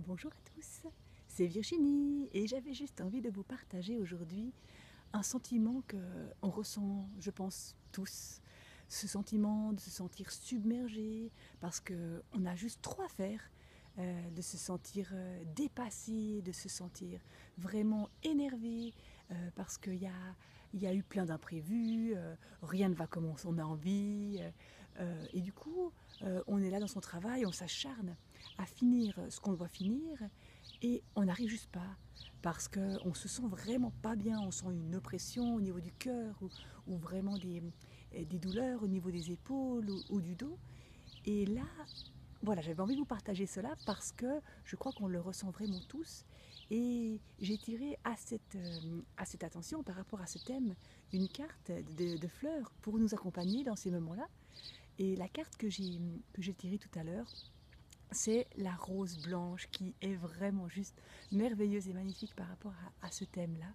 Bonjour à tous, c'est Virginie et j'avais juste envie de vous partager aujourd'hui un sentiment que on ressent, je pense, tous. Ce sentiment de se sentir submergé parce qu'on a juste trop à faire, de se sentir dépassé, de se sentir vraiment énervé parce qu'il y a eu plein d'imprévus, rien ne va comme on a envie. Et du coup, on est là dans son travail, on s'acharne à finir ce qu'on doit finir et on n'arrive juste pas parce qu'on se sent vraiment pas bien, on sent une oppression au niveau du cœur ou vraiment des douleurs au niveau des épaules ou du dos. Et là, voilà, j'avais envie de vous partager cela parce que je crois qu'on le ressent vraiment tous. Et j'ai tiré à cette attention par rapport à ce thème une carte de fleurs pour nous accompagner dans ces moments-là. Et la carte que j'ai tirée tout à l'heure, c'est la rose blanche qui est vraiment juste merveilleuse et magnifique par rapport à ce thème-là.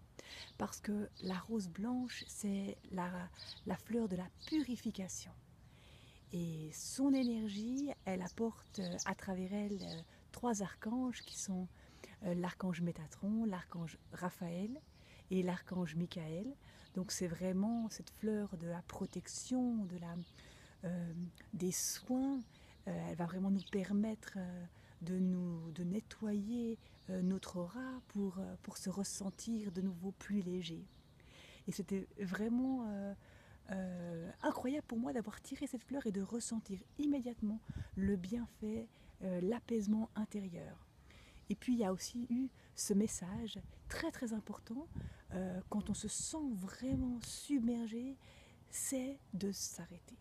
Parce que la rose blanche, c'est la fleur de la purification. Et son énergie, elle apporte à travers elle trois archanges qui sont l'archange Métatron, l'archange Raphaël et l'archange Michael. Donc c'est vraiment cette fleur de la protection, des soins. Elle va vraiment nous permettre de nettoyer notre aura pour se ressentir de nouveau plus léger. Et c'était vraiment incroyable pour moi d'avoir tiré cette fleur et de ressentir immédiatement le bienfait, l'apaisement intérieur. Et puis il y a aussi eu ce message très très important, quand on se sent vraiment submergé, c'est de s'arrêter.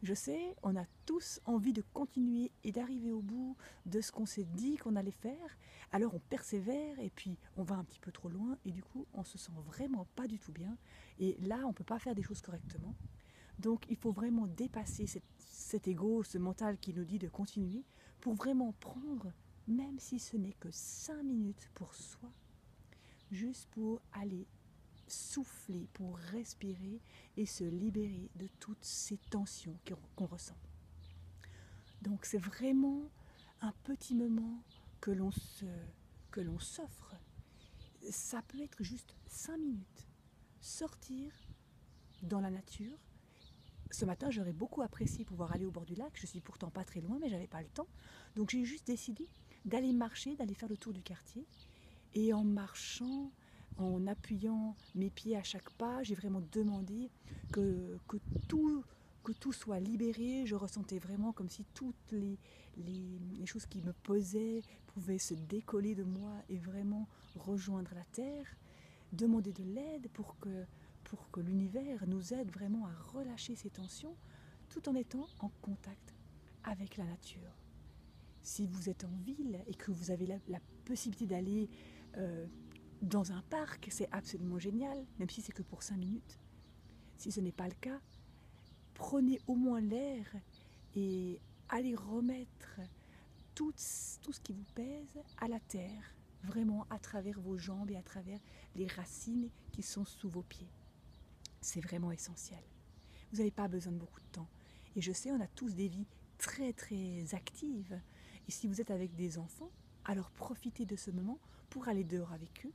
Je sais, on a tous envie de continuer et d'arriver au bout de ce qu'on s'est dit qu'on allait faire. Alors on persévère et puis on va un petit peu trop loin et du coup on se sent vraiment pas du tout bien. Et là on ne peut pas faire des choses correctement. Donc il faut vraiment dépasser cet ego, ce mental qui nous dit de continuer pour vraiment prendre, même si ce n'est que 5 minutes pour soi, juste pour aller souffler, pour respirer et se libérer de toutes ces tensions qu'on ressent. Donc c'est vraiment un petit moment que l'on s'offre. Ça peut être juste 5 minutes. Sortir dans la nature. Ce matin, j'aurais beaucoup apprécié pouvoir aller au bord du lac. Je suis pourtant pas très loin, mais j'avais pas le temps. Donc j'ai juste décidé d'aller marcher, d'aller faire le tour du quartier. Et en marchant, en appuyant mes pieds à chaque pas, j'ai vraiment demandé que tout, que tout soit libéré. Je ressentais vraiment comme si toutes les choses qui me posaient pouvaient se décoller de moi et vraiment rejoindre la terre. Demander de l'aide pour que l'univers nous aide vraiment à relâcher ces tensions tout en étant en contact avec la nature. Si vous êtes en ville et que vous avez la possibilité d'aller euh, dans un parc, c'est absolument génial, même si c'est que pour 5 minutes. Si ce n'est pas le cas, prenez au moins l'air et allez remettre tout ce qui vous pèse à la terre, vraiment à travers vos jambes et à travers les racines qui sont sous vos pieds. C'est vraiment essentiel. Vous n'avez pas besoin de beaucoup de temps. Et je sais, on a tous des vies très très actives. Et si vous êtes avec des enfants, alors profitez de ce moment pour aller dehors avec eux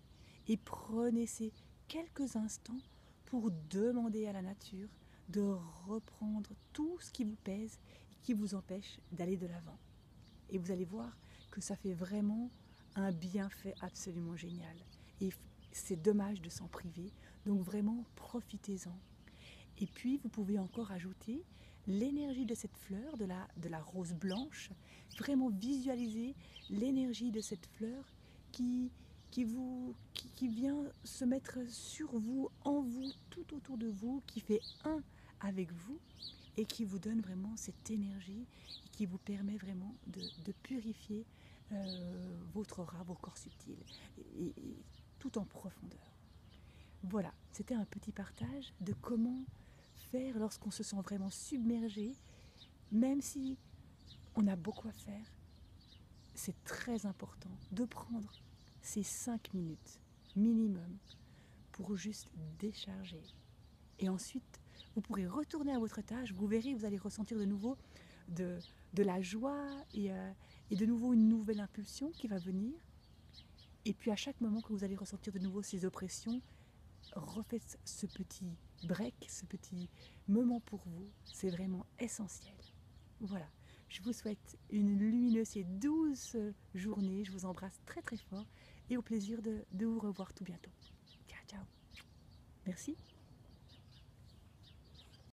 et prenez ces quelques instants pour demander à la nature de reprendre tout ce qui vous pèse et qui vous empêche d'aller de l'avant. Et vous allez voir que ça fait vraiment un bienfait absolument génial. Et c'est dommage de s'en priver, donc vraiment profitez-en. Et puis vous pouvez encore ajouter l'énergie de cette fleur, de la rose blanche, vraiment visualiser l'énergie de cette fleur qui vient se mettre sur vous, en vous, tout autour de vous, qui fait un avec vous et qui vous donne vraiment cette énergie et qui vous permet vraiment de purifier votre aura, vos corps subtils, et tout en profondeur. Voilà, c'était un petit partage de comment faire lorsqu'on se sent vraiment submergé, même si on a beaucoup à faire. C'est très important de prendre ces 5 minutes minimum pour juste décharger. Et ensuite, vous pourrez retourner à votre tâche, vous verrez, vous allez ressentir de nouveau de, de la joie et de nouveau une nouvelle impulsion qui va venir. Et puis à chaque moment que vous allez ressentir de nouveau ces oppressions, refaites ce petit break, ce petit moment pour vous. C'est vraiment essentiel. Voilà, je vous souhaite une lumineuse et douce journée. Je vous embrasse très très fort et au plaisir de vous revoir tout bientôt. Ciao, ciao. Merci.